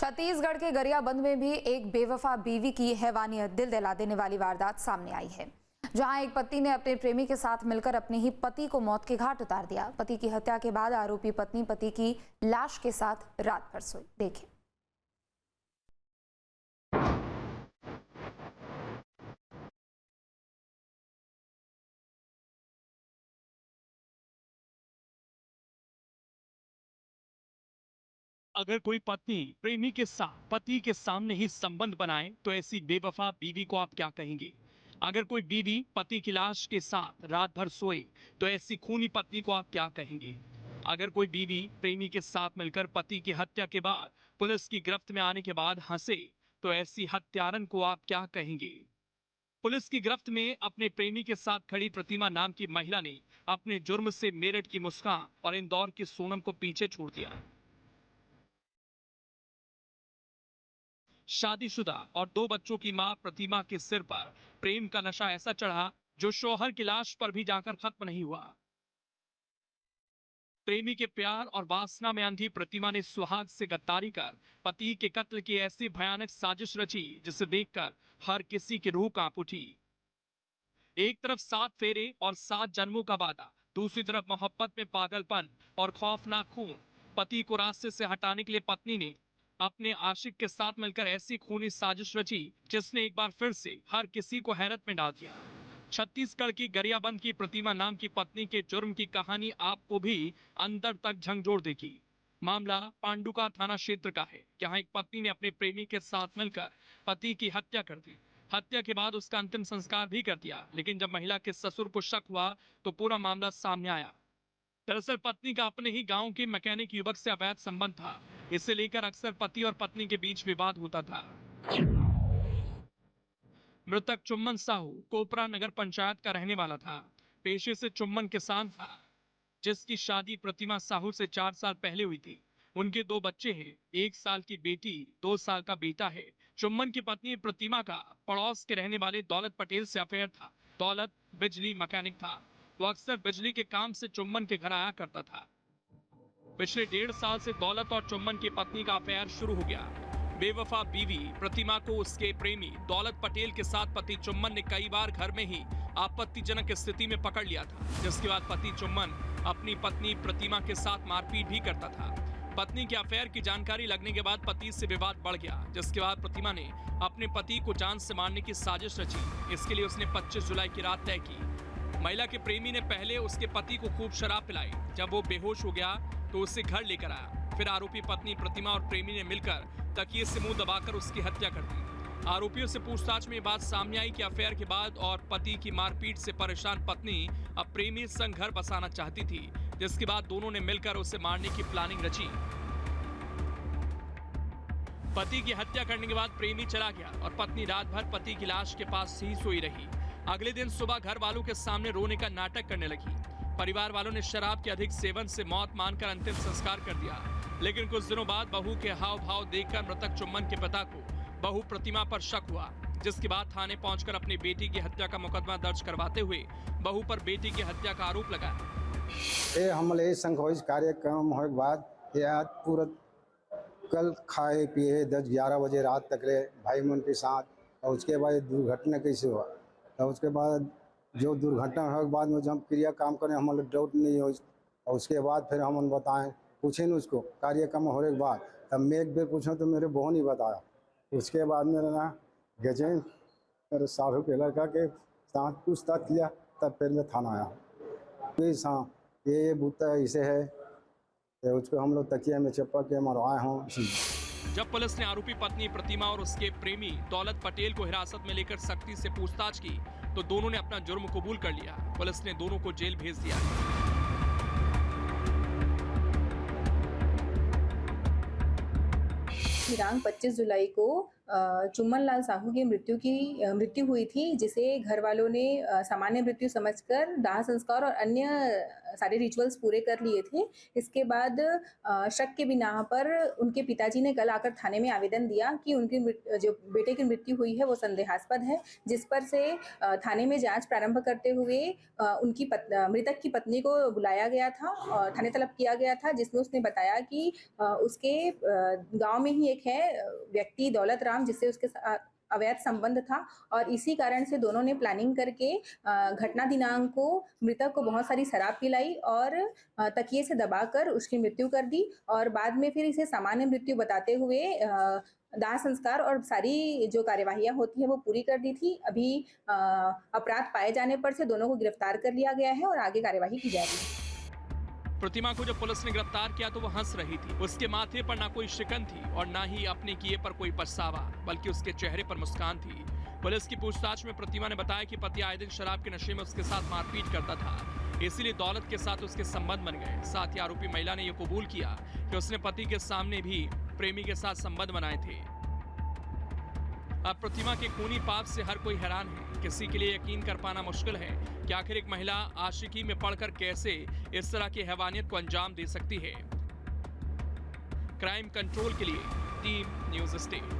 छत्तीसगढ़ के गरियाबंद में भी एक बेवफा बीवी की हैवानियत दिल दहला देने वाली वारदात सामने आई है, जहां एक पत्नी ने अपने प्रेमी के साथ मिलकर अपने ही पति को मौत के घाट उतार दिया। पति की हत्या के बाद आरोपी पत्नी पति की लाश के साथ रात भर सोई। देखिए। अगर कोई पत्नी प्रेमी के साथ पति के सामने ही संबंध बनाए तो ऐसी बेवफा बीवी को आप क्या कहेंगे? अगर कोई बीवी पति की लाश के साथ रात भर सोए तो ऐसी खूनी पत्नी को आप क्या कहेंगे? अगर कोई बीवी प्रेमी के साथ मिलकर पति की हत्या के बाद पुलिस की गिरफ्त में आने के बाद हंसे तो ऐसी हत्यारन को आप क्या कहेंगे? पुलिस की गिरफ्त में अपने प्रेमी के साथ खड़ी प्रतिमा नाम की महिला ने अपने जुर्म से मेरठ की मुस्कान और इंदौर की सोनम को पीछे छोड़ दिया। शादीशुदा और 2 बच्चों की मां प्रतिमा के सिर पर प्रेम का नशा ऐसा चढ़ा जो शौहर की लाश पर भी जाकर खत्म नहीं हुआ। प्रेमी के प्यार और वासना में अंधी प्रतिमा ने सुहाग से गद्दारी कर पति के कत्ल की ऐसी भयानक साजिश रची जिसे देखकर हर किसी की रूह कांप उठी। एक तरफ 7 फेरे और 7 जन्मों का वादा, दूसरी तरफ मोहब्बत में पागलपन और खौफनाक खून। पति को रास्ते से हटाने के लिए पत्नी ने अपने आशिक के साथ मिलकर ऐसी खूनी साजिश रची जिसने एक बार फिर से हर किसी को हैरत में डाल दिया। छत्तीसगढ़ की गरियाबंद की प्रतिमा नाम की पत्नी के जुर्म की कहानी आपको भी अंदर तक झंझोर देगी। मामला पांडुका थाना क्षेत्र का है, जहां एक पत्नी ने अपने प्रेमी के साथ मिलकर पति की हत्या कर दी। हत्या के बाद उसका अंतिम संस्कार भी कर दिया, लेकिन जब महिला के ससुर को शक हुआ तो पूरा मामला सामने आया। दरअसल पत्नी का अपने ही गांव के मैकेनिक युवक से अवैध संबंध था। इसे लेकर अक्सर पति और पत्नी के बीच विवाद होता था। मृतक चुम्मन साहू कोपरा नगर पंचायत का रहने वाला था। पेशे से चुम्मन किसान था, जिसकी शादी प्रतिमा साहू से 4 साल पहले हुई थी। उनके 2 बच्चे हैं, 1 साल की बेटी, 2 साल का बेटा है। चुम्मन की पत्नी प्रतिमा का पड़ोस के रहने वाले दौलत पटेल से अफेयर था। दौलत बिजली मैकेनिक था। वो अक्सर बिजली के काम से चुम्मन के घर आया करता था। पिछले 1.5 साल से दौलत और चुम्मन की पत्नी का अफेयर शुरू हो गया। बेवफा बीवी प्रतिमा को उसके प्रेमी दौलत पटेल के साथ पति चुम्मन ने कई बार घर में ही आपत्तिजनक स्थिति में पकड़ लिया था, जिसके बाद पति चुम्मन अपनी पत्नी प्रतिमा के साथ मारपीट भी करता था। पत्नी के अफेयर की जानकारी लगने के बाद पति से विवाद बढ़ गया, जिसके बाद प्रतिमा ने अपने पति को जान से मारने की साजिश रची। इसके लिए उसने 25 जुलाई की रात तय की। महिला के प्रेमी ने पहले उसके पति को खूब शराब पिलाई। जब वो बेहोश हो गया तो उसे घर लेकर आया। फिर आरोपी पत्नी प्रतिमा और प्रेमी ने मिलकर तकिए से मुंह दबाकर उसकी हत्या कर दी। आरोपियों से पूछताछ में बात सामने आई कि अफेयर के बाद और पति की मारपीट से परेशान पत्नी अब प्रेमी संग घर बसाना चाहती थी, जिसके बाद दोनों ने मिलकर उसे मारने की प्लानिंग रची। पति की हत्या करने के बाद प्रेमी चला गया और पत्नी रात भर पति की लाश के पास ही सोई रही। अगले दिन सुबह घर वालों के सामने रोने का नाटक करने लगी। परिवार वालों ने शराब के अधिक सेवन से मौत मानकर अंतिम संस्कार कर दिया, लेकिन कुछ दिनों बाद बहू के हाव भाव देखकर मृतक चुम्मन के पिता को बहू प्रतिमा पर शक हुआ, जिसके बाद थाने पहुंचकर अपनी बेटी की हत्या का मुकदमा दर्ज करवाते हुए बहू पर बेटी की हत्या का आरोप लगाया। हमले संघोज कार्यक्रम होने के बाद ये आज पूरा कल खाए पिए 10-11 बजे रात तक रहे भाई मन के साथ, और उसके बाद दुर्घटना कैसे हुआ। और उसके बाद जो दुर्घटना होने के बाद में जब क्रिया काम करें हमारे डाउट नहीं हो, और उसके बाद फिर हम बताएं पूछे न उसको कार्यक्रम होने के बाद, तब मैं एक बेर पूछा तो मेरे बहू नहीं बताया। उसके बाद मेरा ना गजेन मेरे साहू के लड़का के साथ पूछताछ किया, तब फिर मैं थाना आया। तो ये बूता ऐसे है, तो उसको हम लोग तकिया में चप्पा के मरवाए हों। जब पुलिस ने आरोपी पत्नी प्रतिमा और उसके प्रेमी दौलत पटेल को हिरासत में लेकर सख्ती से पूछताछ की तो दोनों ने अपना जुर्म कबूल कर लिया। पुलिस ने दोनों को जेल भेज दिया। दिनांक 25 जुलाई को चुम्मन लाल साहू की मृत्यु हुई थी, जिसे घर वालों ने सामान्य मृत्यु समझकर दाह संस्कार और अन्य सारे रिचुअल्स पूरे कर लिए थे। इसके बाद शक के बिना पर उनके पिताजी ने कल आकर थाने में आवेदन दिया कि उनकी जो बेटे की मृत्यु हुई है वो संदेहास्पद है, जिस पर से थाने में जांच प्रारंभ करते हुए उनकी मृतक की पत्नी को बुलाया गया था और थाने तलब किया गया था, जिसमें उसने बताया कि उसके गांव में ही एक है व्यक्ति दौलत राम, जिससे उसके साथ अवैध संबंध था और इसी कारण से दोनों ने प्लानिंग करके घटना दिनांक को मृतक को बहुत सारी शराब पिलाई और तकिए से दबाकर उसकी मृत्यु कर दी और बाद में फिर इसे सामान्य मृत्यु बताते हुए दाह संस्कार और सारी जो कार्यवाहियां होती हैं वो पूरी कर दी थी। अभी अपराध पाए जाने पर से दोनों को गिरफ्तार कर लिया गया है और आगे कार्यवाही की जा रही है। प्रतिमा को जब पुलिस ने गिरफ्तार किया तो वो हंस रही थी। उसके माथे पर ना कोई शिकन थी और ना ही अपने किए पर कोई पछतावा, बल्कि उसके चेहरे पर मुस्कान थी। पुलिस की पूछताछ में प्रतिमा ने बताया कि पति आए दिन शराब के नशे में उसके साथ मारपीट करता था, इसीलिए दौलत के साथ उसके संबंध बन गए। साथ ही आरोपी महिला ने यह कबूल किया कि उसने पति के सामने भी प्रेमी के साथ संबंध बनाए थे। अब प्रतिमा के खूनी पाप से हर कोई हैरान है। किसी के लिए यकीन कर पाना मुश्किल है कि आखिर एक महिला आशिकी में पड़कर कैसे इस तरह की हैवानियत को अंजाम दे सकती है। क्राइम कंट्रोल के लिए टीम न्यूज़ स्टेट।